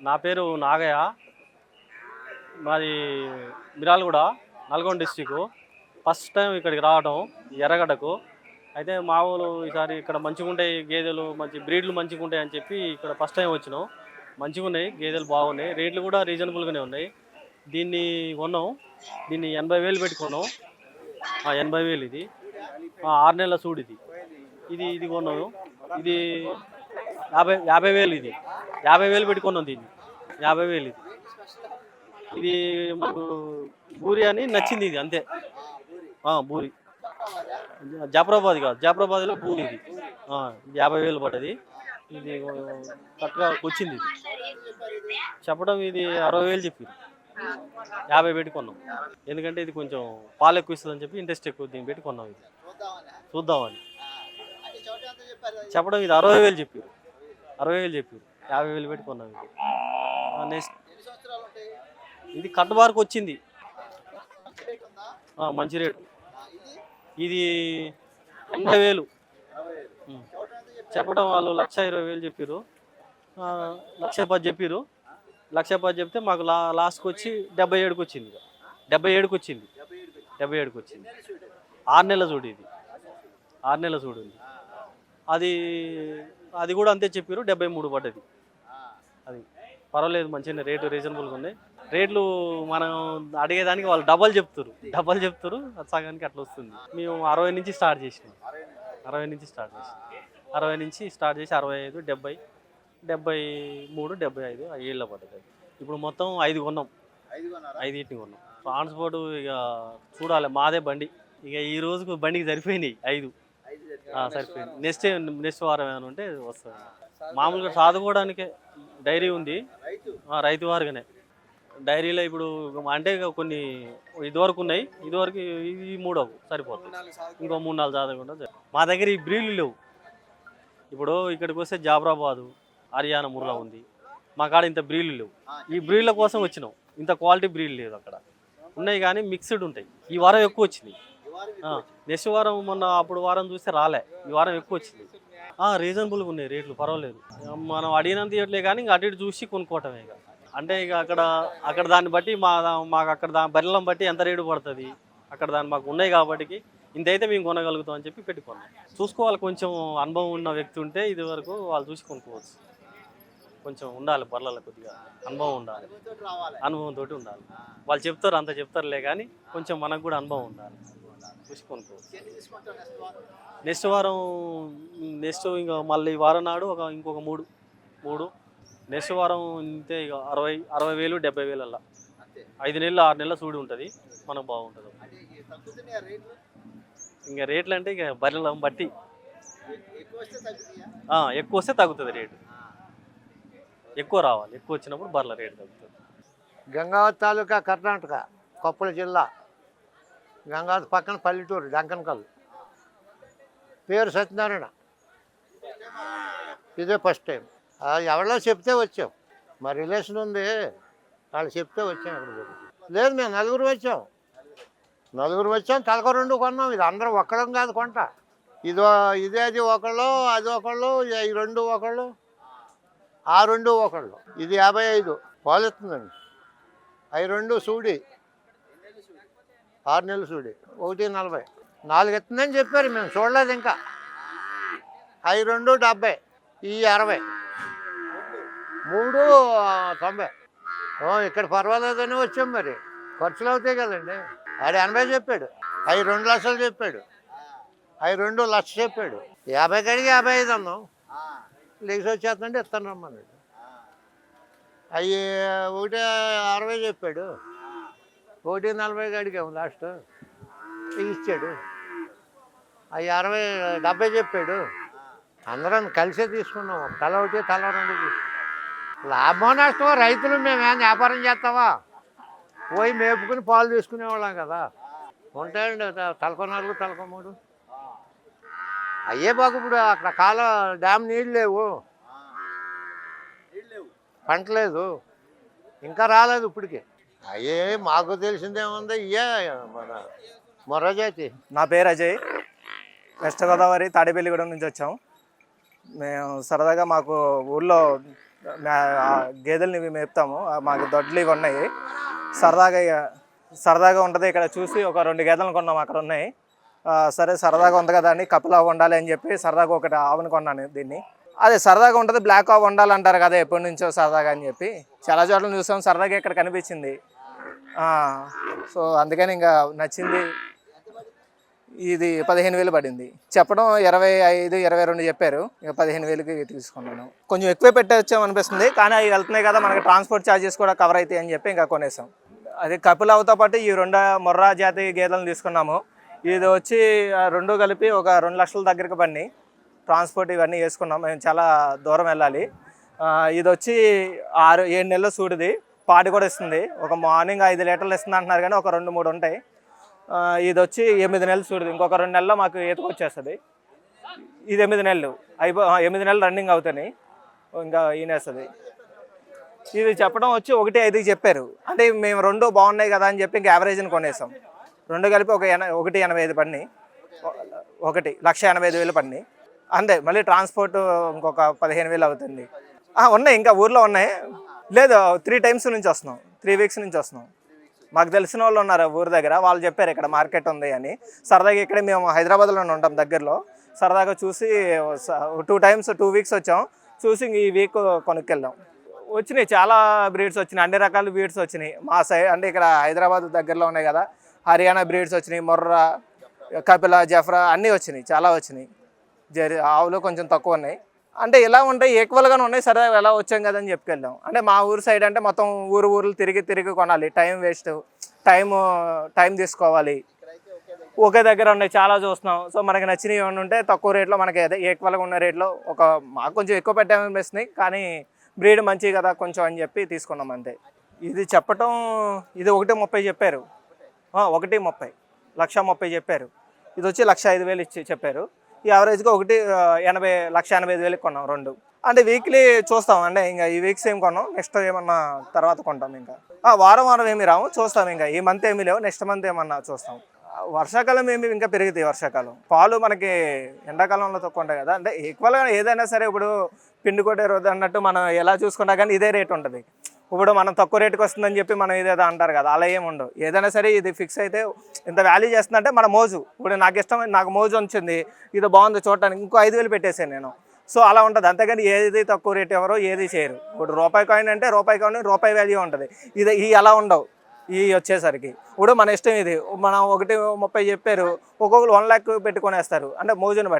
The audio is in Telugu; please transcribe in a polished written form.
నా పేరు నాగయ్య. మాది Miryalaguda, Nalgonda district. First time ఇక్కడికి రావడం ఎర్రగడ్డకు. అయితే మా ఊరు ఈసారి ఇక్కడ మంచిగా ఉంటాయి గేదెలు, మంచి బ్రీడ్లు మంచిగా ఉంటాయి అని చెప్పి ఇక్కడ ఫస్ట్ టైం వచ్చినాం. మంచిగా ఉన్నాయి గేదెలు, బాగున్నాయి. రేట్లు కూడా రీజనబుల్గానే ఉన్నాయి. దీన్ని కొన్నాం. దీన్ని 80,000 పెట్టి కొన్నాం. 80,000 ఇది. 6 నెలల సూడు ఇది. ఇది ఇది కొన్నాము. ఇది 50,000 ఇది. 50,000 పెట్టి కొన్నాం దీన్ని. 50,000 ఇది. ఇది మాకు బూరి అని నచ్చింది ఇది, అంతే. బూరి జాఫరాబాద్ కాదు, జాఫరాబాద్లో బూరి ఇది. 50,000 పడ్డది. ఇది కరెక్ట్గా వచ్చింది. ఇది చెప్పడం ఇది 60,000 చెప్పి 50 పెట్టి కొన్నాం. ఎందుకంటే ఇది కొంచెం పాలు ఎక్కువ ఇస్తుందని చెప్పి ఇంట్రెస్ట్ ఎక్కువ దీన్ని పెట్టి కొన్నాం. ఇది చూద్దామని చెప్పడం ఇది 60,000 చెప్పారు. 60,000 చెప్పారు. 50,000 పెట్టి కొన్నాం. ఇది నెక్స్ట్ ఇది కట్టుబారుకు వచ్చింది. మంచి రేటు. ఇది 80,000 చెప్పడం వాళ్ళు 1,20,000 చెప్పారు. 1,10,000 చెప్పారు. 1,10,000 చెప్తే మాకు లాస్ట్కి వచ్చి 77కి వచ్చింది. 77కి వచ్చింది. 77కి వచ్చింది. 6 నెలల చూడు ఇది. 6 నెలల చూడు ఇది. అది కూడా అంతే చెప్పారు. 73 పడ్డది. అది పర్వాలేదు, మంచిగా రేటు రీజనబుల్గా ఉన్నాయి. రేట్లు మనం అడిగేదానికి వాళ్ళు డబల్ చెప్తారు. అది సగానికి అట్లా వస్తుంది. మేము 60 నుంచి స్టార్ట్ చేసినాం. 60 నుంచి స్టార్ట్ చేసి 65, 70, 73, 75 ఏళ్ళ పడ్డది. ఇప్పుడు మొత్తం 5 కొన్నాం. 5 కొన్నాం. ట్రాన్స్పోర్ట్ ఇక చూడాలి, మాదే బండి. ఇక ఈ రోజుకు బండికి సరిపోయినాయి 5. సరిపోయింది. నెక్స్ట్ వారం ఏమైనా ఉంటే వస్తుంది. మామూలుగా చదువుకోవడానికే డైరీ ఉంది. రైతు వారిగానే డైరీలో ఇప్పుడు అంటే కొన్ని ఇదివరకు ఉన్నాయి. ఇదివరకు ఈ 3 సరిపోతుంది. ఇంకో 3-4 చదవకుండా మా దగ్గర ఈ బ్రీడ్లు లేవు. ఇప్పుడు ఇక్కడికి వస్తే జాఫరాబాదు, హర్యానా ముర్రా ఉంది. మా కాడ ఇంత బ్రీడ్లు లేవు. ఈ బ్రీడ్ల కోసం వచ్చినాం. ఇంత క్వాలిటీ బ్రీడ్ లేదు అక్కడ. ఉన్నాయి కానీ మిక్స్డ్ ఉంటాయి. ఈ వారం ఎక్కువ వచ్చినాయి. నెక్స్ట్ వారం అప్పుడు వారం చూస్తే రాలే. ఈ వారం ఎక్కువ వచ్చింది. రీజనబుల్గా ఉన్నాయి రేట్లు, పర్వాలేదు. మనం అడిగినంత ఇవ్వట్లే కానీ ఇంకా అటు ఇటు చూసి కొనుక్కోవటమే. ఇక అంటే ఇక అక్కడ దాన్ని బట్టి మాకు అక్కడ బర్రెలను బట్టి ఎంత రేటు పడుతుంది, అక్కడ దాన్ని మాకు ఉన్నాయి కాబట్టి ఇంతైతే మేము కొనగలుగుతాం అని చెప్పి పెట్టుకున్నాం. చూసుకోవాలి, కొంచెం అనుభవం ఉన్న వ్యక్తి ఉంటే ఇది వరకు వాళ్ళు చూసి కొనుక్కోవచ్చు. కొంచెం ఉండాలి, బర్రెల కొద్దిగా అనుభవం ఉండాలి, అనుభవంతో ఉండాలి. వాళ్ళు చెప్తారు, అంత చెప్తారులే కానీ కొంచెం మనకు కూడా అనుభవం ఉండాలి, చూసి కొనుక్కోవచ్చు. నెక్స్ట్ ఇంకా మళ్ళీ వారం నాడు ఇంకొక 3. నెక్స్ట్ వారం ఇంతే. ఇక 60,000, 70,000 అలా 5 నెలలు 6 నెలల సూడి ఉంటుంది. మనకు బాగుంటుంది. ఇంకా రేట్లు అంటే ఇక బర్రెలను బట్టి ఎక్కువ వస్తే తగ్గుతుంది రేటు. ఎక్కువ రావాలి. ఎక్కువ వచ్చినప్పుడు బర్రెల రేటు తగ్గుతుంది. గంగావతి తాలూకా, కర్ణాటక, కొప్పల జిల్లా. గంగావతి పక్కన పల్లెటూరు, డంకన్కల్. పేరు సత్యనారాయణ. ఇదే ఫస్ట్ టైం. ఎవరో చెప్తే వచ్చాం. మా రిలేషన్ ఉంది, వాళ్ళు చెప్తే వచ్చాం. అక్కడ లేదు, మేము 4 వచ్చాం. 4 వచ్చాం. తలక 2 కొన్నాం. ఇది అందరూ ఒక్కడం కాదు కొంట. ఇదే అది ఒకళ్ళు, అది ఒకళ్ళు, ఈ 2 ఒకళ్ళు, ఆ 2 ఒకళ్ళు. ఇది 55 పాలిస్తుందండి. అవి 2 సూడి, 6 నెలలు సూడి. 140, 4 ఎత్తుందని చెప్పారు. మేము చూడలేదు ఇంకా. అవి 2 70, ఈ 60, 3 90. ఇక్కడ పర్వాలేదని వచ్చాం. మరి ఖర్చులు అవుతాయి కదండి. ఆడు 80 చెప్పాడు. అవి 2 లక్షలు చెప్పాడు. అవి 2 లక్షలు చెప్పాడు. 50 కడిగి 55 అన్నాం. లెగ్స్ వచ్చేస్తుంటే ఇస్తాను రమ్మన్నాడు. అవి 160 చెప్పాడు. 140 అడిగాము లాస్ట్. ఇచ్చాడు. అవి 70 చెప్పాడు. అందరం కలిసే తీసుకున్నాం. తల 1, తల 2 తీసుకున్నాం. లాభం నష్టమో రైతులు మేమేం వ్యాపారం చేస్తావా? పోయి మేపుకుని పాలు తీసుకునేవాళ్ళం కదా. ఉంటాయండి తలకో 4, తలకో 3. అయ్యే బాగు. ఇప్పుడు అక్కడ డ్యామ్ నీళ్ళు లేవు, పంట లేదు, ఇంకా రాలేదు ఇప్పటికి. అయ్యే మాకు తెలిసిందేముంది. ఇయ్యే మన మొర్రజాతి. నా పేరు అజయ్. వెస్ట్ గోదావరి తాడేపల్లిగూడెం నుంచి వచ్చాం. మేము సరదాగా మాకు ఊళ్ళో గేదెల్ని ఇవి మేపుతాము. మాకు దొడ్లు ఇవి ఉన్నాయి. సరదాగా ఉంటుంది ఇక్కడ చూసి. ఒక 2 గేదెలను కొన్నాము, అక్కడ ఉన్నాయి. సరే సరదాగా ఉంది కదా అని కపిల్ ఆవు ఉండాలి అని చెప్పి సరదాగా ఒకటి ఆవుని కొన్నాను. దీన్ని అదే సరదాగా ఉంటుంది, బ్లాక్ ఆవు ఉండాలంటారు కదా ఎప్పటి నుంచో సరదాగా అని చెప్పి చాలా చోట్ల చూసాం. సరదాగా ఇక్కడ కనిపించింది. సో అందుకని ఇంకా నచ్చింది. ఇది 15,000 పడింది. చెప్పడం 25, 22 చెప్పారు. ఇక 15,000కి తీసుకున్నాను. కొంచెం ఎక్కువే పెట్టేవచ్చామనిపిస్తుంది, కానీ అవి వెళ్తున్నాయి కదా మనకి ట్రాన్స్పోర్ట్ ఛార్జెస్ కూడా కవర్ అవుతాయి అని చెప్పి ఇంకా కొనేసాం. అది కపిల్ ఆవుతో పాటు ఈ 2 మొర్రా జాతి గేదెలను తీసుకున్నాము. ఇది వచ్చి 2 కలిపి ఒక 2 లక్షల దగ్గరికి పడినాయి. ట్రాన్స్పోర్ట్ ఇవన్నీ వేసుకున్నాం. మేము చాలా దూరం వెళ్ళాలి. ఇది వచ్చి 6-7 నెలలు సూడిది. పాడి కూడా ఇస్తుంది. ఒక మార్నింగ్ 5 లీటర్లు ఇస్తుంది అంటున్నారు, కానీ ఒక 2-3 ఉంటాయి. ఇది వచ్చి 8 నెలలు సూడిది. ఇంకొక 2 నెలల్లో మాకు ఈతకు వచ్చేస్తుంది. ఇది 8 నెలలు 8 నెలలు రన్నింగ్ అవుతాయి, ఇంకా ఈనేస్తుంది. ఇది చెప్పడం వచ్చి 1.5కి చెప్పారు. అంటే మేము 2 బాగున్నాయి కదా అని చెప్పి ఇంకా యావరేజ్ని కొనేసాం. 2 కలిపి 1.85 పడినాయి. 1,85,000 పడినాయి అంతే. మళ్ళీ ట్రాన్స్పోర్ట్ ఇంకొక 15,000 అవుతుంది. ఉన్నాయి, ఇంకా ఊర్లో ఉన్నాయి. లేదు, 3 టైమ్స్ నుంచి వస్తున్నాం. 3 వీక్స్ నుంచి వస్తున్నాం. మాకు తెలిసిన వాళ్ళు ఉన్నారు ఊరి దగ్గర, వాళ్ళు చెప్పారు ఇక్కడ మార్కెట్ ఉంది అని. సరదాగా ఇక్కడే మేము హైదరాబాద్లోనే ఉంటాం దగ్గరలో. సరదాగా చూసి 2 టైమ్స్ 2 వీక్స్ వచ్చాం. చూసి ఈ వీక్ కొనుక్కెళ్ళాం. వచ్చినాయి, చాలా బ్రీడ్స్ వచ్చినాయి, అన్ని రకాల బ్రీడ్స్ వచ్చినాయి మా సైడ్. అంటే ఇక్కడ హైదరాబాద్ దగ్గరలో ఉన్నాయి కదా, హర్యానా బ్రీడ్స్ వచ్చినాయి, మొర్రా, కపిల, జఫ్రా అన్నీ వచ్చినాయి, చాలా వచ్చినాయి. ఆవులు కొంచెం తక్కువ ఉన్నాయి. అంటే ఇలా ఉంటాయి, ఈక్వల్గానే ఉన్నాయి. సరే ఎలా వచ్చాం కదా అని చెప్పుకెళ్ళాం. అంటే మా ఊరు సైడ్ అంటే మొత్తం ఊర్లు తిరిగి కొనాలి, టైం వేస్ట్, టైం తీసుకోవాలి. ఒకే దగ్గర ఉన్నాయి, చాలా చూస్తున్నాం. సో మనకి నచ్చినవి ఏమైనా ఉంటే తక్కువ రేట్లో మనకి అదే ఈక్వల్గా ఉన్న రేట్లో మాకు కొంచెం ఎక్కువ పెట్టామనిపిస్తున్నాయి, కానీ బ్రీడ్ మంచిది కదా కొంచెం అని చెప్పి తీసుకున్నాం అంతే. ఇది చెప్పటం ఇది 1.30 చెప్పారు. 1.30 1,30,000 చెప్పారు. ఇది వచ్చి 1,05,000 ఇచ్చి చెప్పారు. ఈ యావరేజ్గా 1,85,000 కొన్నాం 2. అంటే వీక్లీ చూస్తాం. అంటే ఇంకా ఈ వీక్స్ ఏం కొన్నాం, నెక్స్ట్ ఏమన్నా తర్వాత కొంటాం. ఇంకా వారం ఏమి రాము, చూస్తాం. ఇంకా ఈ మంత్ ఏమీ లేవు, నెక్స్ట్ మంత్ ఏమన్నా చూస్తాం. వర్షాకాలం ఏమి ఇంకా పెరుగుతాయి. వర్షాకాలం పాలు మనకి ఎండాకాలంలో తక్కువ ఉంటాయి కదా. అంటే ఈక్వల్గా ఏదైనా సరే ఇప్పుడు పిండి కొట్టే రోజు అన్నట్టు మనం ఎలా చూసుకున్నా కానీ ఇదే రేట్ ఉంటుంది. ఇప్పుడు మనం తక్కువ రేటుకి వస్తుందని చెప్పి మనం ఇదేదో అంటారు కదా, అలా ఏమి ఉండవు. ఏదైనా సరే ఇది ఫిక్స్ అయితే ఇంత వాల్యూ చేస్తుందంటే మన మోజు. ఇప్పుడు నాకు ఇష్టం, నాకు మోజు వచ్చింది, ఇది బాగుంది చూడటానికి, ఇంకో 5,000 పెట్టేసాను నేను. సో అలా ఉంటుంది. అంతేగాని ఏది తక్కువ రేట్ ఎవరో ఏది చేయరు. ఇప్పుడు రూపాయి కాయిన్ అంటే రూపాయి కాయిన్ రూపాయి వాల్యూ ఉంటుంది. ఈ అలా ఉండవు. ఈ వచ్చేసరికి ఇప్పుడు మన ఇష్టం. ఇది మనం 1.30 చెప్పారు, ఒక్కొక్కరు 1 లక్ష పెట్టుకునేస్తారు. అంటే మోజుని బట్టి.